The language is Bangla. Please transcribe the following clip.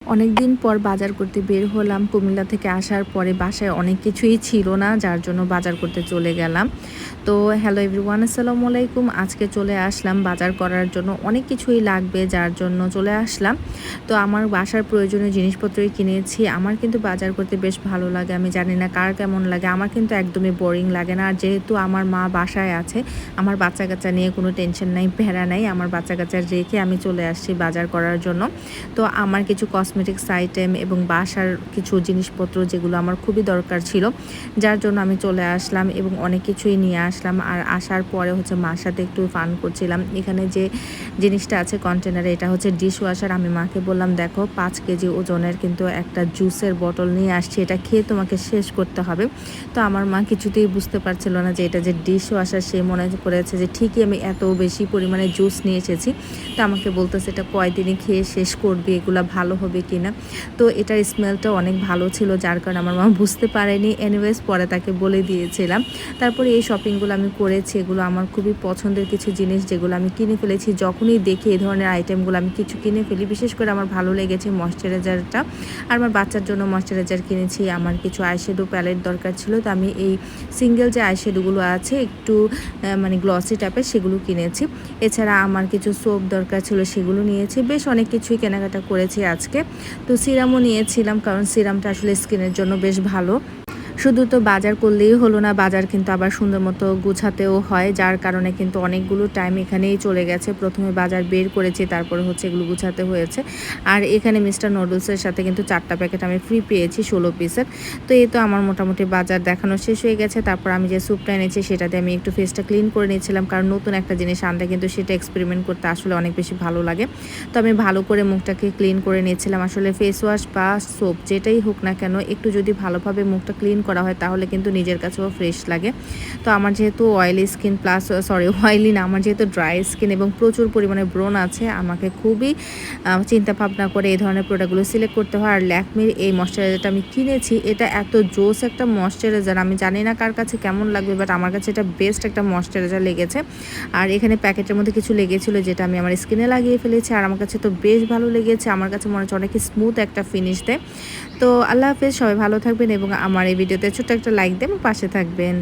অনেক দিন পর বাজার করতে বের হলাম। কুমিল্লা থেকে আসার পরে বাসায় অনেক কিছুই ছিল না, যার জন্য বাজার করতে চলে গেলাম। তো হ্যালো এভরিওয়ান, আসসালামু আলাইকুম। আজকে চলে আসলাম বাজার করার জন্য। অনেক কিছুই লাগবে, যার জন্য চলে আসলাম। তো আমার বাসার প্রয়োজনীয় জিনিসপত্রই কিনেছি। আমার কিন্তু বাজার করতে বেশ ভালো লাগে। আমি জানি না কার কেমন লাগে। আমার কিন্তু একদমই বোরিং লাগে না। আর যেহেতু আমার মা বাসায় আছে, আমার বাচ্চা-কাচ্চা নিয়ে কোনো টেনশন নাই, প্যারা নাই। আমার বাচ্চা-কাচ্চা রেখে আমি চলে আসছি বাজার করার জন্য। তো আমার কিছু কসমেটিক্স আইটেম এবং বাসার কিছু জিনিসপত্র যেগুলো আমার খুবই দরকার ছিল, যার জন্য আমি চলে আসলাম এবং অনেক কিছুই নিয়ে আসলাম। আর আসার পরে হচ্ছে মার সাথে একটু ফান করছিলাম। এখানে যে জিনিসটা আছে কন্টেনারে, এটা হচ্ছে ডিশ ওয়াশার। আমি মাকে বললাম, দেখো 5 কেজি ওজনের কিন্তু একটা জুসের বোতল নিয়ে আসছি, এটা খেয়ে তোমাকে শেষ করতে হবে। তো আমার মা কিছুতেই বুঝতে পারছিল না যে এটা যে ডিশ ওয়াশার। সে মনে করেছে যে ঠিকই আমি এত বেশি পরিমাণে জুস নিয়ে এসেছি। তো আমাকে বলতেছে এটা কয়দিনে খেয়ে শেষ করবি, এগুলো ভালো হবে কিনা। তো এটার স্মেলটা অনেক ভালো ছিল, যার কারণে আমার মা বুঝতে পারেনি। এনিওয়েজ পরে তাকে বলে দিয়েছিলাম। তারপরে এই শপিংগুলো আমি করেছি। এগুলো আমার খুবই পছন্দের কিছু জিনিস, যেগুলো আমি কিনে ফেলেছি। যখনই দেখি এই ধরনের আইটেমগুলো আমি কিছু কিনে ফেলি। বিশেষ করে আমার ভালো লেগেছে ময়শ্চারাইজারটা। আর আমার বাচ্চার জন্য ময়শ্চারাইজার কিনেছি। আমার কিছু আইশ্যাডো প্যালেট দরকার ছিল, তো আমি এই সিঙ্গেল যে আইশ্যাডোগুলো আছে একটু মানে গ্লসি টাইপের, সেগুলো কিনেছি। এছাড়া আমার কিছু সোপ দরকার ছিল, সেগুলো নিয়েছি। বেশ অনেক কিছুই কেনাকাটা করেছি আজকে। তো সিরামও নিয়েছিলাম, কারণ সিরামটা আসলে স্কিনের জন্য বেশ ভালো। শুধু তো বাজার করলেই হলো না, বাজার কিন্তু আবার সুন্দর মতো গুছাতেও হয়, যার কারণে কিন্তু অনেকগুলো টাইম এখানেই চলে গেছে। প্রথমে বাজার বের করেছি, তারপরে হচ্ছে এগুলো গুছাতে হয়েছে। আর এখানে মিস্টার নুডলসের সাথে কিন্তু 4টা প্যাকেট আমি ফ্রি পেয়েছি 16 পিসের। তো এই তো আমার মোটামুটি বাজার দেখানো শেষ হয়ে গেছে। তারপর আমি যে স্যুপটা এনেছি সেটা দিয়ে আমি একটু ফেসটা ক্লিন করে নিয়েছিলাম, কারণ নতুন একটা জিনিস আনলে কিন্তু সেটা এক্সপেরিমেন্ট করতে আসলে অনেক বেশি ভালো লাগে। তো আমি ভালো করে মুখটাকে ক্লিন করে নিয়েছিলাম। আসলে ফেস ওয়াশ বা সোপ যেটাই হোক না কেন, একটু যদি ভালোভাবে মুখটা ক্লিন করা হয় তাহলে কিন্তু নিজের কাছেও ফ্রেশ লাগে। তো আমার যেহেতু অয়েলি স্কিন অয়েলি না, আমার যেহেতু ড্রাই স্কিন এবং প্রচুর পরিমাণে ব্রণ আছে, আমাকে খুবই চিন্তা ভাবনা করে এই ধরনের প্রোডাক্টগুলো সিলেক্ট করতে হয়। আর ল্যাকমির এই ময়শ্চারাইজারটা আমি কিনেছি। এটা এত জোস একটা ময়শ্চারাইজার, আমি জানি না কার কাছে কেমন লাগবে, বাট আমার কাছে এটা বেস্ট একটা ময়শ্চারাইজার লেগেছে। আর এখানে প্যাকেটের মধ্যে কিছু লেগেছিল, যেটা আমি আমার স্কিনে লাগিয়ে ফেলেছি। আর আমার কাছে তো বেশ ভালো লেগেছে। আমার কাছে মনে হচ্ছে অনেক স্মুথ একটা ফিনিশ দেয়। তো আল্লাহ হাফেজ, সবাই ভালো থাকবেন এবং আমার এই ভিডিওতে ছোট্ট একটা লাইক দেন, পাশে থাকবেন।